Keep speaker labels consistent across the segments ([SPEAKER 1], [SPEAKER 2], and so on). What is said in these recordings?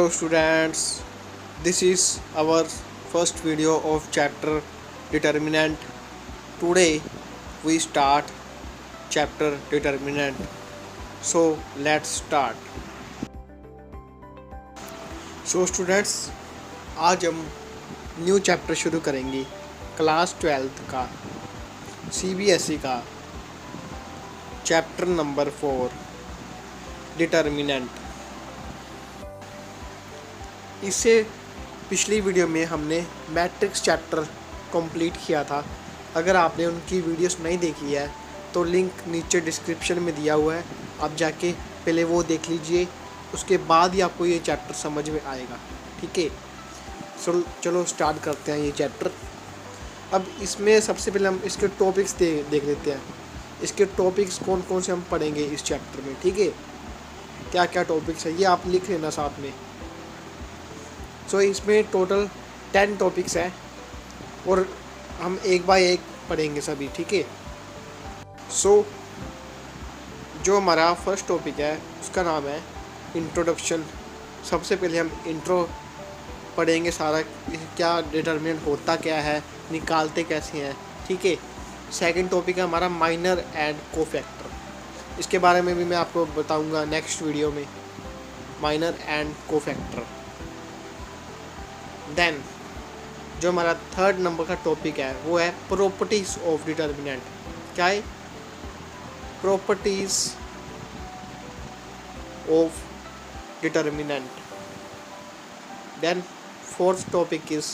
[SPEAKER 1] Hello students, this is our first video of chapter determinant. Today we start chapter determinant. So let's start. So students, आज हम new chapter शुरू करेंगे class 12th का CBSE का chapter number 4 determinant. इससे पिछली video में हमने मैट्रिक्स चैप्टर कंप्लीट किया था। अगर आपने उनकी वीडियोस नहीं देखी है तो लिंक नीचे डिस्क्रिप्शन में दिया हुआ है, आप जाके पहले वो देख लीजिए, उसके बाद ही आपको ये चैप्टर समझ में आएगा। ठीक है, चलो स्टार्ट करते हैं ये चैप्टर। अब इसमें सबसे पहले हम इसके टॉपिक्स देख लेते हैं। इसके टॉपिक्स कौन कौन से हम पढ़ेंगे इस चैप्टर में। ठीक है, क्या क्या टॉपिक्स है ये आप लिख लेना साथ में। सो इसमें टोटल 10 टॉपिक्स हैं और हम एक बाय एक पढ़ेंगे सभी। ठीक है, सो जो हमारा फर्स्ट टॉपिक है उसका नाम है इंट्रोडक्शन। सबसे पहले हम इंट्रो पढ़ेंगे सारा, क्या डिटरमिनेंट होता क्या है, निकालते कैसे हैं। ठीक है, सेकंड टॉपिक है हमारा माइनर एंड कोफैक्टर। इसके बारे में भी मैं आपको बताऊंगा नेक्स्ट वीडियो में, माइनर एंड कोफैक्टर। देन जो हमारा थर्ड नंबर का टॉपिक है वो है प्रॉपर्टीज ऑफ डिटर्मिनेंट। क्या है? Properties of determinant. Then fourth topic is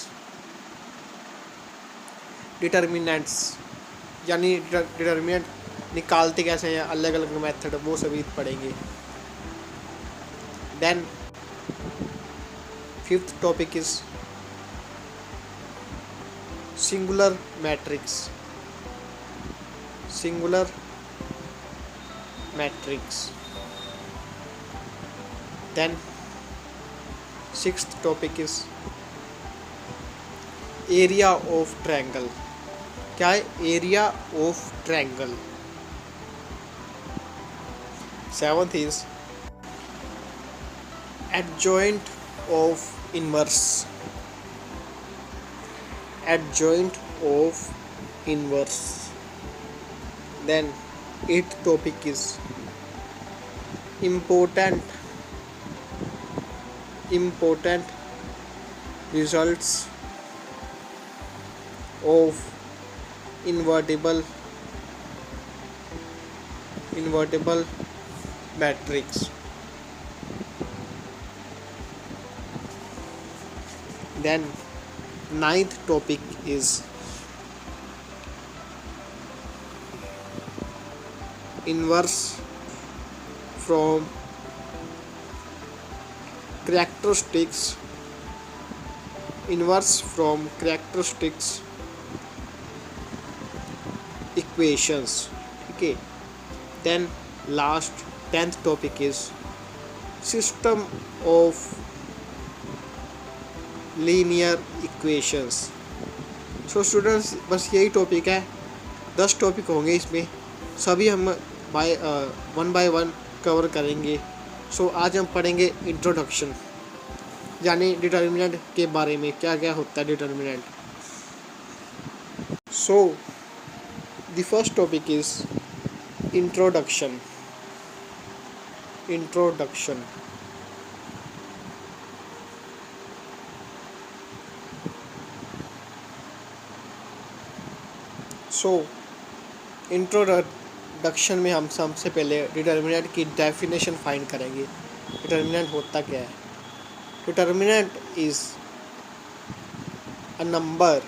[SPEAKER 1] determinants, यानी डिटर्मिनेंट निकालते कैसे हैं, अलग अलग मेथड, वो सभी पढ़ेंगे। Then fifth topic is singular matrix. Singular matrix. Then sixth topic is area of triangle. क्या है? Area of triangle. Seventh is adjoint of inverse. Adjoint of inverse. Then eighth topic is important results of invertible matrix. Then ninth topic is inverse from characteristics. Inverse from characteristics equations. Okay. Then last 10th topic is system of linear equations. So students, बस यही topic है, 10 topic होंगे इसमें, सभी हम one by one cover करेंगे। सो आज हम पढ़ेंगे इंट्रोडक्शन, यानी डिटर्मिनेंट के बारे में, क्या क्या होता है determinant. So the first topic is introduction. Introduction. So introduction में हम सबसे पहले डिटर्मिनेंट की डेफिनेशन फाइंड करेंगे। डिटर्मिनेंट होता क्या है? Determinant is a number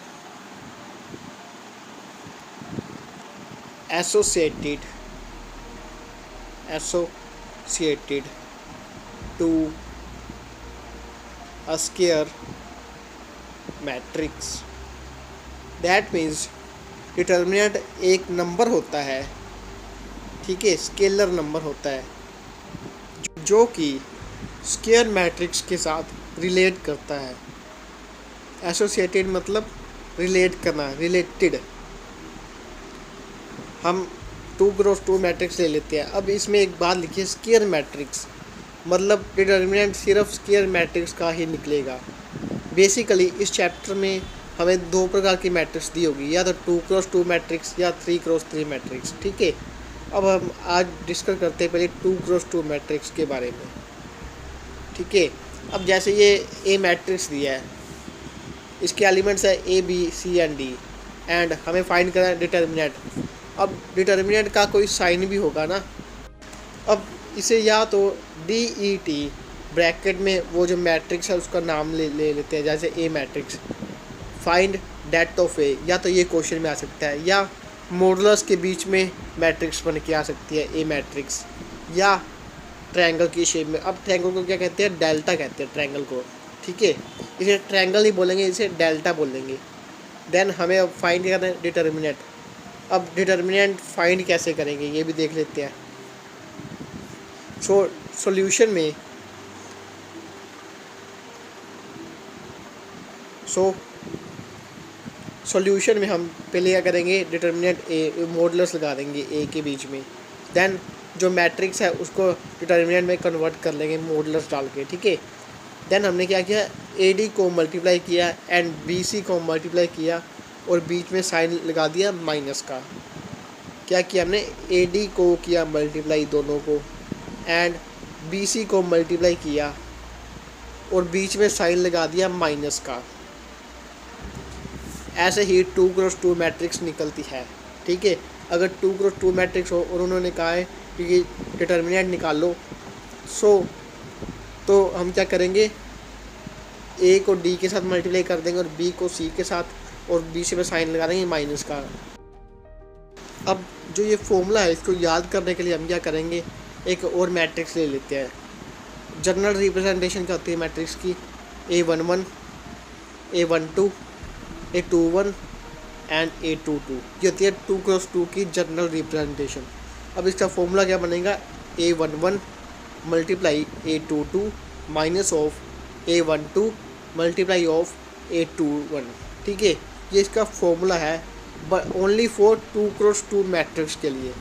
[SPEAKER 1] associated to a square matrix. That means determinant एक नंबर होता है, ठीक है, स्केलर नंबर होता है, जो कि स्क्वायर मैट्रिक्स के साथ रिलेट करता है। एसोसिएटेड मतलब रिलेट करना, रिलेटेड। हम 2x2 मैट्रिक्स ले लेते हैं। अब इसमें एक बात लिखिए, स्क्वायर मैट्रिक्स मतलब डिटर्मिनेंट सिर्फ स्क्वायर मैट्रिक्स का ही निकलेगा। बेसिकली इस चैप्टर में हमें दो प्रकार की मैट्रिक्स दी होगी, या तो 2x2 मैट्रिक्स या 3x3 मैट्रिक्स। ठीक है, अब हम आज डिस्कस करते हैं पहले 2x2 मैट्रिक्स के बारे में। ठीक है, अब जैसे ये ए मैट्रिक्स दिया है, इसके एलिमेंट्स है A B C and D, and हमें फाइंड करना है डिटर्मिनेंट। अब डिटर्मिनेंट का कोई साइन भी होगा ना। अब इसे या तो डी ई टी ब्रैकेट में वो जो मैट्रिक्स है उसका नाम ले लेते हैं, जैसे ए मैट्रिक्स, फाइंड डेट ऑफ ए, या तो ये क्वेश्चन में आ सकता है, या मॉडुलस के बीच में मैट्रिक्स बन के आ सकती है ए मैट्रिक्स, या ट्रायंगल की शेप में। अब ट्रायंगल को क्या कहते हैं, डेल्टा कहते हैं ट्रायंगल को। ठीक है, इसे ट्रायंगल नहीं बोलेंगे, इसे डेल्टा बोलेंगे। देन हमें अब फाइंड करना है डिटर्मिनेंट। अब डिटर्मिनेंट फाइंड कैसे करेंगे ये भी देख लेते हैं। सॉल्यूशन में सॉल्यूशन में हम पहले क्या करेंगे, डिटर्मिनेंट ए मॉडुलस लगा देंगे ए के बीच में। देन जो मैट्रिक्स है उसको डिटर्मिनेंट में कन्वर्ट कर लेंगे मॉडुलस डाल के। ठीक है, देन हमने क्या किया, ए डी को मल्टीप्लाई किया एंड बी सी को मल्टीप्लाई किया और बीच में साइन लगा दिया माइनस का। क्या किया हमने, ए डी को किया मल्टीप्लाई दोनों को, एंड बी सी को मल्टीप्लाई किया और बीच में साइन लगा दिया माइनस का। ऐसे ही 2x2 मैट्रिक्स निकलती है। ठीक है, अगर 2x2 मैट्रिक्स हो और उन्होंने कहा है कि डिटर्मिनेंट निकालो, तो हम क्या करेंगे, ए को डी के साथ मल्टीप्लाई कर देंगे और बी को सी के साथ, और बीच में साइन लगा देंगे माइनस का। अब जो ये फॉर्मूला है इसको याद करने के लिए हम क्या करेंगे, एक और मैट्रिक्स ले लेते हैं। जनरल रिप्रेजेंटेशन क्या होती है मैट्रिक्स की, A11, A12, A21 and A22। ये होती है 2x2 की जनरल रिप्रेजेंटेशन। अब इसका फॉर्मूला क्या बनेगा, A11 multiply A22 minus of A12 multiply of A21। ठीक है, ये इसका फॉर्मूला है, but only for 2x2 matrix के लिए,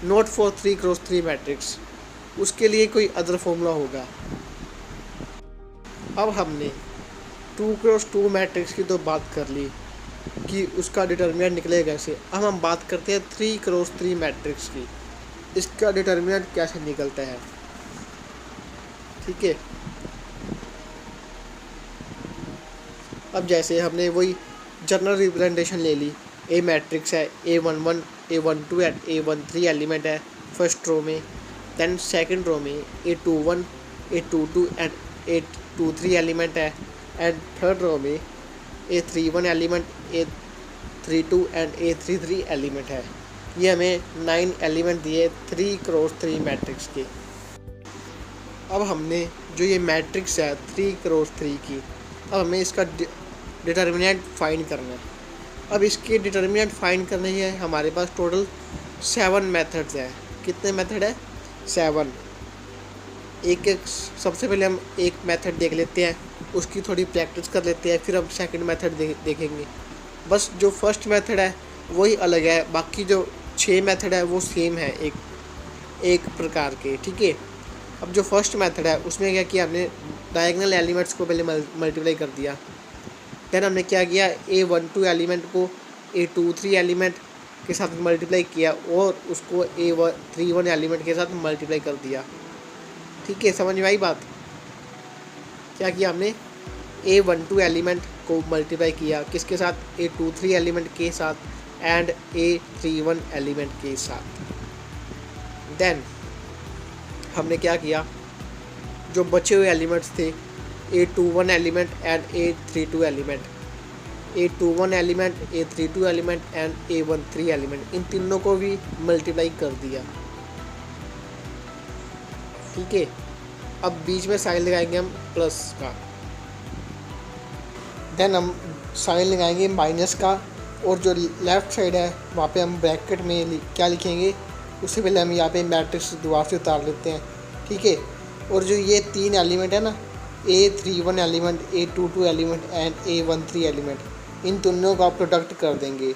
[SPEAKER 1] नॉट फॉर 3x3 मैट्रिक्स। उसके लिए कोई अदर फॉर्मूला होगा। अब हमने 2x2 मैट्रिक्स की तो बात कर ली कि उसका डिटर्मिनेंट निकलेगा कैसे। अब हम बात करते हैं 3x3 मैट्रिक्स की, इसका डिटर्मिनेंट कैसे निकलता है। ठीक है, अब जैसे हमने वही जनरल रिप्रेजेंटेशन ले ली, ए मैट्रिक्स है, A11, A12 and A13 element है फर्स्ट रो में। देन सेकंड रो में A21, A22 and A23 element है, एंड थर्ड रो में A31 element, A32 and A33 element है। ये हमें 9 एलिमेंट दिए 3x3 मैट्रिक्स के। अब हमने जो ये मैट्रिक्स है 3x3 की, अब हमें इसका डिटर्मिनेंट फाइंड करना है। अब इसके डिटर्मिनेंट फाइंड करने हैं हमारे पास टोटल 7 मेथड्स हैं। कितने मेथड है, 7। एक सबसे पहले हम एक मेथड देख लेते हैं, उसकी थोड़ी प्रैक्टिस कर लेते हैं, फिर हम सेकंड मेथड देखेंगे। बस जो फर्स्ट मेथड है वही अलग है, बाकी जो 6 मेथड है वो सेम है एक प्रकार के। ठीक है, अब जो फर्स्ट मेथड है उसमें क्या किया, हमने डायगोनल एलिमेंट्स को पहले मल्टीप्लाई कर दिया। देन हमने क्या किया, A12 एलिमेंट को A23 एलिमेंट के साथ मल्टीप्लाई किया और उसको A31 एलिमेंट के साथ मल्टीप्लाई कर दिया। ठीक है, समझ में आई बात। क्या किया हमने, A12 एलिमेंट को मल्टीप्लाई किया किसके साथ, A23 एलिमेंट के साथ एंड A31 एलिमेंट के साथ। देन हमने क्या किया, जो बचे हुए एलिमेंट्स थे A21 element and A32 element, A21 element, A32 element and A13 element, इन तीनों को भी मल्टीप्लाई कर दिया। ठीक है, अब बीच में साइन लगाएंगे हम प्लस का, देन हम साइन लगाएंगे माइनस का, और जो लेफ़्ट साइड है वहाँ पे हम ब्रैकेट में क्या लिखेंगे, उससे पहले हम यहाँ पे मैट्रिक्स दोबारा से उतार लेते हैं। ठीक है, और जो ये 3 एलिमेंट है ना, A31 element, A22 element and A13 element, इन दोनों का प्रोडक्ट कर देंगे।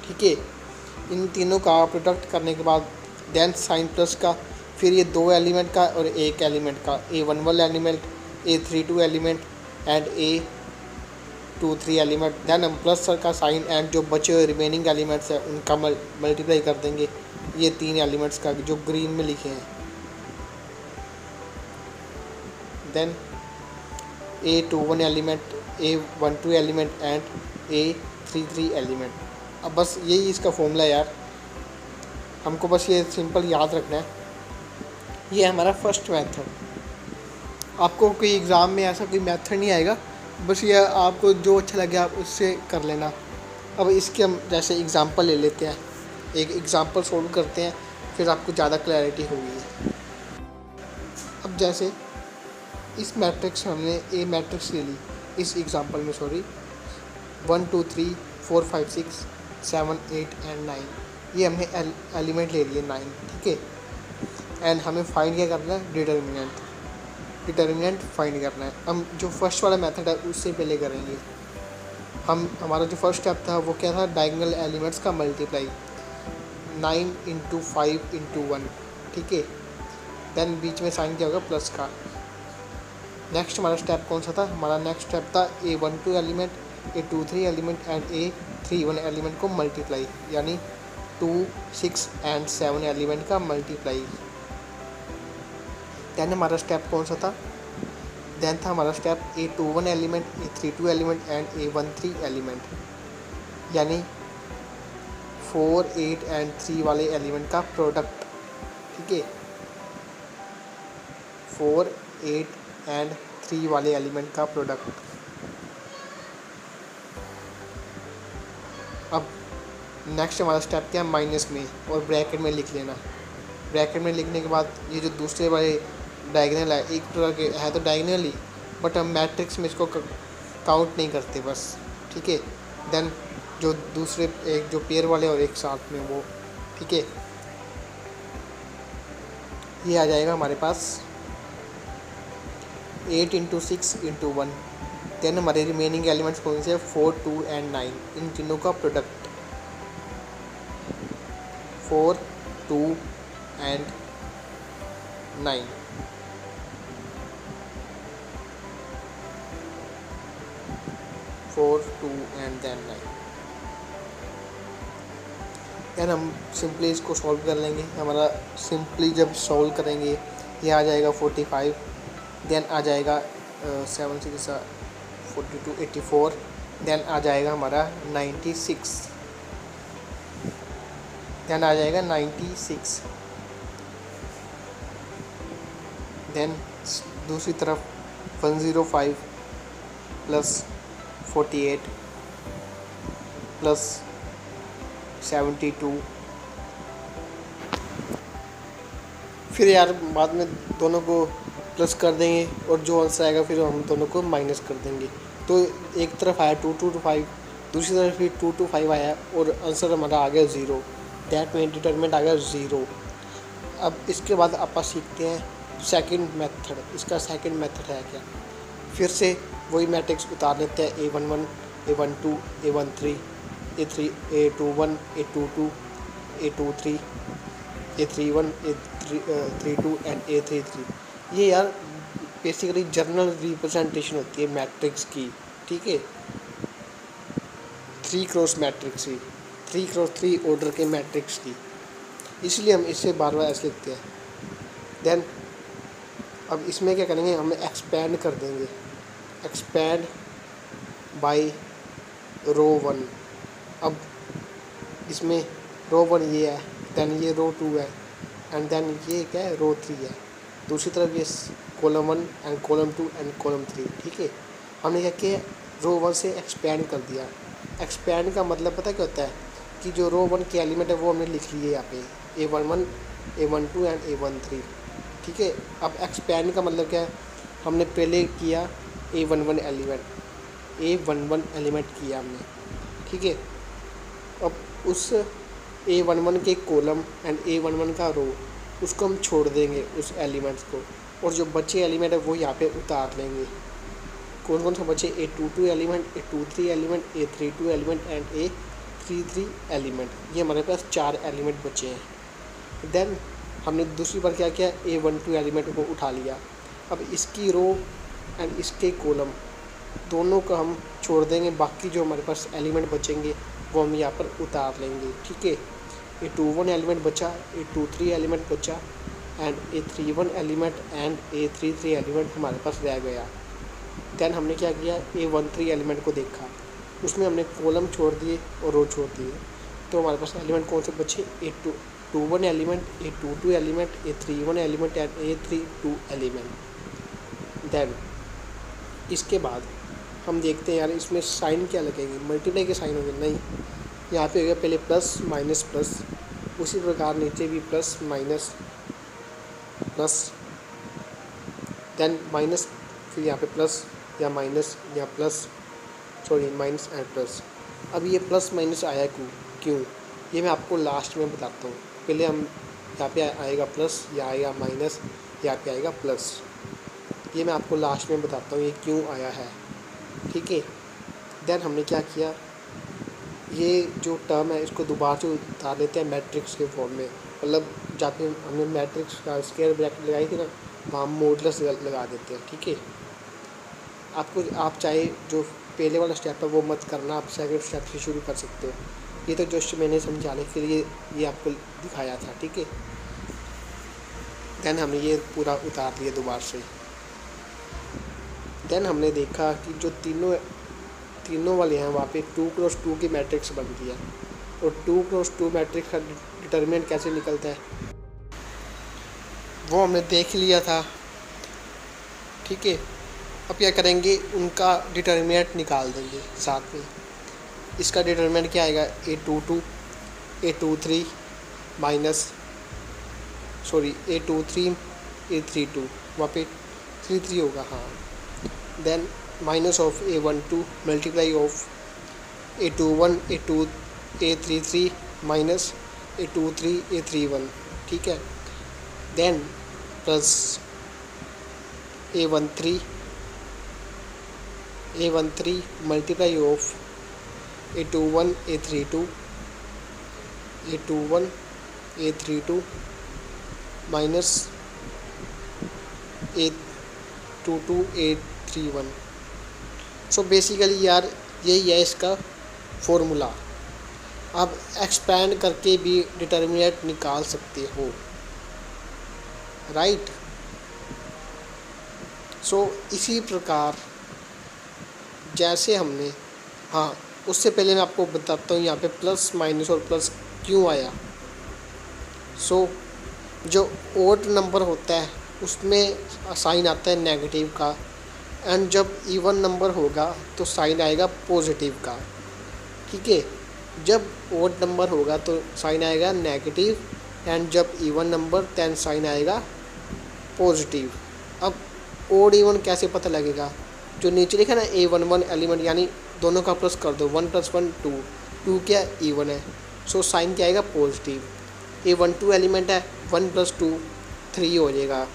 [SPEAKER 1] ठीक है, इन तीनों का प्रोडक्ट करने के बाद देन साइन प्लस का, फिर ये 2 एलिमेंट का और एक एलिमेंट का, A11 element, A32 element and A23 element, then हम प्लस का साइन एंड जो बचे हुए रिमेनिंग एलिमेंट्स हैं उनका मल्टीप्लाई कर देंगे ये 3 एलिमेंट्स का जो ग्रीन में लिखे हैं। Then A21 element, A12 element and A33 element. अब बस यही इसका फॉर्मूला है यार, हमको बस ये सिंपल याद रखना है। ये हमारा फर्स्ट मेथड। आपको कोई एग्ज़ाम में ऐसा कोई मेथड नहीं आएगा, बस ये आपको जो अच्छा लगे आप उससे कर लेना। अब इसके हम जैसे एग्ज़ाम्पल ले लेते हैं, एक एग्ज़ाम्पल सोल्व करते हैं, फिर आपको ज़्यादा क्लैरिटी होगी। अब जैसे इस मैट्रिक्स में हमने ए मैट्रिक्स ले ली, इस एग्ज़ाम्पल में 1 2 3 4 5 6 7 8 एंड 9, ये हमने एलिमेंट ले लिए 9, ठीक है। एंड हमें फाइंड क्या करना है, डिटर्मिनेंट फाइंड करना है। हम जो फर्स्ट वाला मेथड है उससे पहले करेंगे। हमारा जो फर्स्ट स्टेप था वो क्या था, डायगोनल एलिमेंट्स का मल्टीप्लाई, 9 × 5 × 1, ठीक है। देन बीच में साइन क्या होगा, प्लस का। नेक्स्ट हमारा स्टेप कौन सा था, हमारा नेक्स्ट स्टेप था A12 element, A23 element and A31 element को मल्टीप्लाई, यानी 2 6 एंड 7 एलिमेंट का मल्टीप्लाई। देन हमारा स्टेप कौन सा था, देन था हमारा step A21 element, A32 element and A13 element, यानी 4 8 एंड 3 वाले एलिमेंट का प्रोडक्ट, ठीक है। 4 8 एंड 3 वाले एलिमेंट का प्रोडक्ट। अब नेक्स्ट हमारा स्टेप क्या है, माइनस में और ब्रैकेट में लिख लेना। ब्रैकेट में लिखने के बाद ये जो दूसरे वाले डायगोनल है, एक प्रकार के है तो डायगोनल ही, बट हम मैट्रिक्स में इसको काउंट नहीं करते बस, ठीक है। देन जो दूसरे एक जो पेयर वाले और एक साथ में वो, ठीक है। ये आ जाएगा हमारे पास 8 × 6 × 1। देन हमारे रिमेनिंग एलिमेंट्स कौन से, 4 2 एंड 9, इन तीनों का प्रोडक्ट, 4 2 एंड 9। देन हम सिंपली इसको सॉल्व कर लेंगे। हमारा सिंपली जब सॉल्व करेंगे ये आ जाएगा 45, देन आ जाएगा 7 6 42 84, देन आ जाएगा हमारा 96, देन आ जाएगा 96। देन दूसरी तरफ 105 प्लस 48 प्लस 72, फिर यार बाद में दोनों को प्लस कर देंगे और जो आंसर आएगा फिर हम दोनों को माइनस कर देंगे। तो एक तरफ आया 2 2 5, दूसरी तरफ फिर 2 2 5 आया और आंसर हमारा आ गया 0, दैट में डिटरमिनेंट आ गया 0। अब इसके बाद आप सीखते हैं सेकंड मेथड। इसका सेकंड मेथड है क्या, फिर से वही मैट्रिक्स उतार लेते हैं, A11 A12 A13 A21 A22 A23 A31 A32 and A33। ये यार बेसिकली जर्नल रिप्रेजेंटेशन होती है मैट्रिक्स की, ठीक है। 3 क्रॉस मैट्रिक्स की, 3 क्रॉस 3 ऑर्डर के मैट्रिक्स की, इसलिए हम इसे बार बार ऐसे लिखते हैं। देन अब इसमें क्या करेंगे, हम एक्सपेंड कर देंगे, एक्सपेंड बाय रो 1। अब इसमें रो 1 ये है, देन ये रो 2 है एंड देन ये क्या है, रो 3 है। दूसरी तरफ ये column 1 and column 2 and column 3, ठीक है। हमने क्या किया, रो 1 से एक्सपेंड कर दिया। एक्सपेंड का मतलब पता क्या होता है कि जो रो 1 के एलिमेंट है वो हमने लिख लिए यहाँ पे, A11 A12 एंड A13, ठीक है। अब एक्सपेंड का मतलब क्या है, हमने पहले किया A11 एलिमेंट किया हमने, ठीक है। अब उस A11 के कॉलम एंड A11 का रो उसको हम छोड़ देंगे उस एलिमेंट्स को, और जो बचे एलिमेंट है वो यहाँ पे उतार लेंगे। कौन कौन सा बचे, A22 element, A23 element, A32 element and 3 element, ये हमारे पास 4 एलिमेंट बचे हैं। देन हमने दूसरी बार क्या किया, A12 एलिमेंट को उठा लिया। अब इसकी रो एंड इसके कॉलम दोनों को हम छोड़ देंगे, बाकी जो हमारे पास एलिमेंट बचेंगे वो हम यहाँ पर उतार लेंगे। ठीक है, A21 एलिमेंट बचा, A23 एलिमेंट बचा and A31 element and A33 element हमारे पास रह गया। देन हमने क्या किया, A13 एलिमेंट को देखा, उसमें हमने कॉलम छोड़ दिए और रो छोड़ दिए। तो हमारे पास एलिमेंट कौन से बचे, A21 element, A22 element, A31 element and A32 element. Then इसके बाद हम देखते हैं यार इसमें साइन क्या लगेंगे, मल्टीप्लाई के साइन होंगे, नहीं, यहाँ पे हो गया पहले प्लस माइनस प्लस, उसी प्रकार नीचे भी plus minus plus, then minus, फिर यहाँ पे प्लस या माइनस या plus, sorry minus and plus. अब ये प्लस माइनस आया क्यों, ये मैं आपको लास्ट में बताता हूँ। पहले हम यहाँ पे आएगा प्लस, या आएगा माइनस, यहाँ पे आएगा प्लस, ये मैं आपको लास्ट में बताता हूँ ये क्यों आया है। ठीक है, देन हमने क्या किया, ये जो टर्म है इसको दोबारा से उतार लेते हैं मैट्रिक्स के फॉर्म में, मतलब जहाँ पे हमने मैट्रिक्स का स्क्वायर ब्रैकेट लगाई थी ना, वहाँ हम मॉडुलस लगा देते हैं। ठीक है, आप चाहे जो पहले वाला स्टेप है वो मत करना, आप सेकंड स्टेप से शुरू कर सकते हो। ये तो जस्ट मैंने समझाने के लिए ये आपको दिखाया था। ठीक है, देन हमने ये पूरा उतार लिया दोबारा से। देन हमने देखा कि जो तीनों वाले हैं वहाँ पे 2x2 की मैट्रिक्स बनती है, और 2x2 मैट्रिक्स का डिटरमिनेंट कैसे निकलता है वो हमने देख लिया था। ठीक है, अब क्या करेंगे, उनका डिटरमिनेंट निकाल देंगे साथ में। इसका डिटरमिनेंट क्या आएगा, A23 minus, sorry A23 A32, वहाँ पे 33 होगा, हाँ। Then minus of A12 multiply of A21 A33 minus A23 A31। ठीक है, then plus A13 multiply of A21 A32 minus A22 A31। So basically यार यही है इसका फॉर्मूला। आप एक्सपैंड करके भी डिटरमिनेंट निकाल सकते हो, राइट। सो इसी प्रकार जैसे हमने, हाँ उससे पहले मैं आपको बताता हूँ यहाँ पे प्लस माइनस और प्लस क्यों आया। सो जो ओड नंबर होता है उसमें साइन आता है नेगेटिव का, एंड जब इवन नंबर होगा तो साइन आएगा पॉजिटिव का। ठीक है, जब ओड नंबर होगा तो साइन आएगा नेगेटिव, एंड जब इवन नंबर देन साइन आएगा पॉजिटिव। अब ओड इवन कैसे पता लगेगा, जो नीचे लिखा ना A11 एलिमेंट, यानी दोनों का प्लस कर दो, 1 + 1 2 क्या इवन है, सो साइन क्या आएगा पॉजिटिव। A12 एलिमेंट है, 1 + 2 3 हो जाएगा,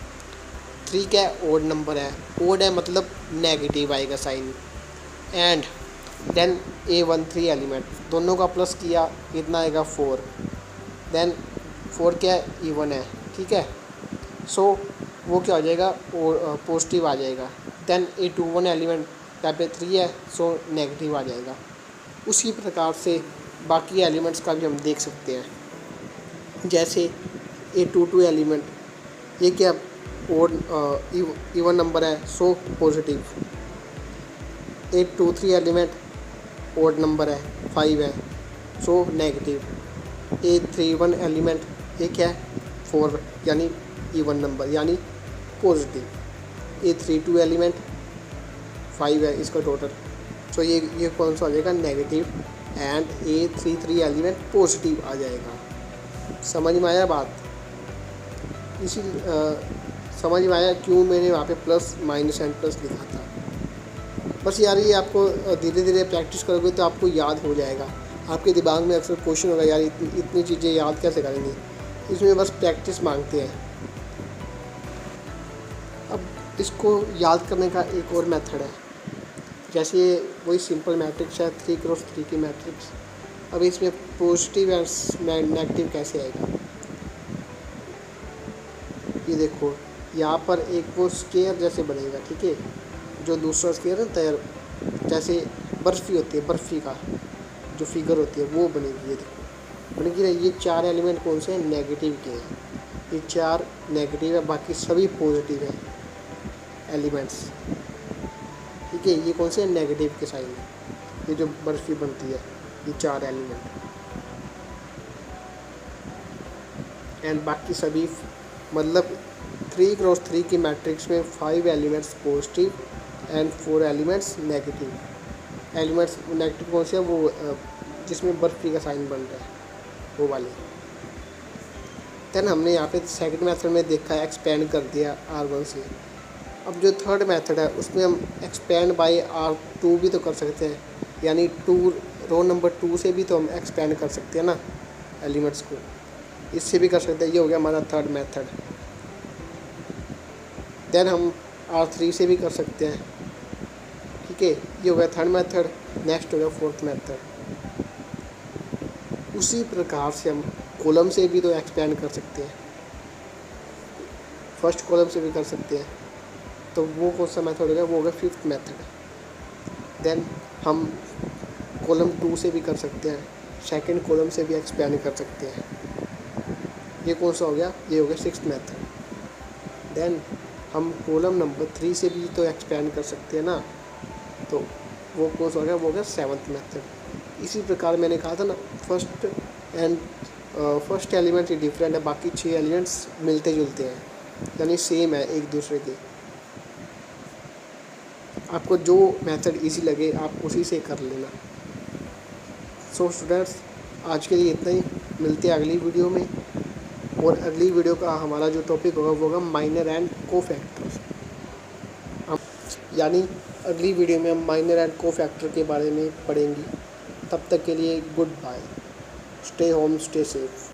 [SPEAKER 1] 3 क्या ओड नंबर है, ओड है मतलब नेगेटिव आएगा sign. And then A13 element, दोनों का प्लस किया, कितना आएगा 4, देन 4 क्या इवन है। ठीक है, सो वो क्या हो जाएगा, पॉजिटिव आ जाएगा। देन A21 एलिमेंट यहाँ पे 3 है, सो नेगेटिव आ जाएगा। उसी प्रकार से बाकी एलिमेंट्स का भी हम देख सकते हैं। जैसे A22 एलिमेंट, ये क्या ओड इवन नंबर है, so positive. A23 element odd number है, 5 है, सो नेगेटिव। A31 एलिमेंट ये क्या है, 4 यानी इवन नंबर यानी पॉजिटिव। A32 एलिमेंट 5 है इसका टोटल, सो ये कौन सा आ जाएगा, negative. And A33 element positive आ जाएगा। समझ में आया बात, इसी समझ में आया क्यों मैंने वहाँ पे प्लस माइनस एंड प्लस लिखा था। बस यार ये आपको धीरे धीरे प्रैक्टिस करोगे तो आपको याद हो जाएगा। आपके दिमाग में अक्सर क्वेश्चन होगा यार इतनी चीज़ें याद कैसे करेंगे, इसमें बस प्रैक्टिस मांगते हैं। अब इसको याद करने का एक और मेथड है, जैसे वही सिंपल मैट्रिक्स है 3x3 की मैट्रिक्स, अब इसमें पॉजिटिव एंड नेगेटिव कैसे आएगा, ये देखो यहाँ पर एक वो स्केयर जैसे बनेगा, ठीक है, जो दूसरा स्केयर है तैयार जैसे बर्फ़ी होती है, बर्फ़ी का जो फिगर होती है वो बनेगी, ये देखो बनेगी ना। ये 4 एलिमेंट कौन से हैं, नेगेटिव के हैं, ये 4 नेगेटिव है, बाकी सभी पॉजिटिव है एलिमेंट्स, ठीक है। ये कौन से नेगेटिव के साइन है, ये जो बर्फ़ी बनती है ये 4 एलिमेंट, एंड बाकी सभी मतलब 3x3 की मैट्रिक्स में 5 elements positive and 4 elements negative. Elements negative कौन से है, वो जिसमें बर्फ़ी का साइन बन रहा है वो वाले। देन हमने यहाँ पे सेकंड मेथड में देखा है एक्सपेंड कर दिया R1 से। अब जो थर्ड मेथड है उसमें हम एक्सपेंड बाय R2 भी तो कर सकते हैं, यानी 2 रो नंबर 2 से भी तो हम एक्सपेंड कर सकते हैं ना एलिमेंट्स को, इससे भी कर सकते हैं। ये हो गया हमारा थर्ड मेथड। देन हम R3 से भी कर सकते हैं, ठीक है, ये हो गया थर्ड मेथड। नेक्स्ट हो गया फोर्थ मेथड। उसी प्रकार से हम कॉलम से भी तो एक्सपेंड कर सकते हैं, फर्स्ट कॉलम से भी कर सकते हैं, तो वो कौन सा मेथड हो गया, वो हो गया फिफ्थ मेथड। देन हम कॉलम 2 से भी कर सकते हैं, सेकंड कॉलम से भी एक्सपेंड कर सकते हैं, ये कौन सा हो गया, ये हो गया सिक्स्थ मेथड। देन हम कॉलम नंबर 3 से भी तो एक्सपेंड कर सकते हैं ना, तो वो कौन सा हो गया, वो हो गया सेवन्थ मेथड। इसी प्रकार मैंने कहा था ना फर्स्ट एलिमेंट ही डिफरेंट है, बाकी 6 एलिमेंट्स मिलते जुलते हैं, यानी सेम है एक दूसरे के। आपको जो मेथड इजी लगे आप उसी से कर लेना। सो स्टूडेंट्स, आज के लिए इतना ही, मिलते हैं अगली वीडियो में। और अगली वीडियो का हमारा जो टॉपिक होगा वो होगा माइनर एंड कोफैक्टर्स, यानी अगली वीडियो में हम माइनर एंड कोफैक्टर के बारे में पढ़ेंगे। तब तक के लिए goodbye, stay home, stay safe.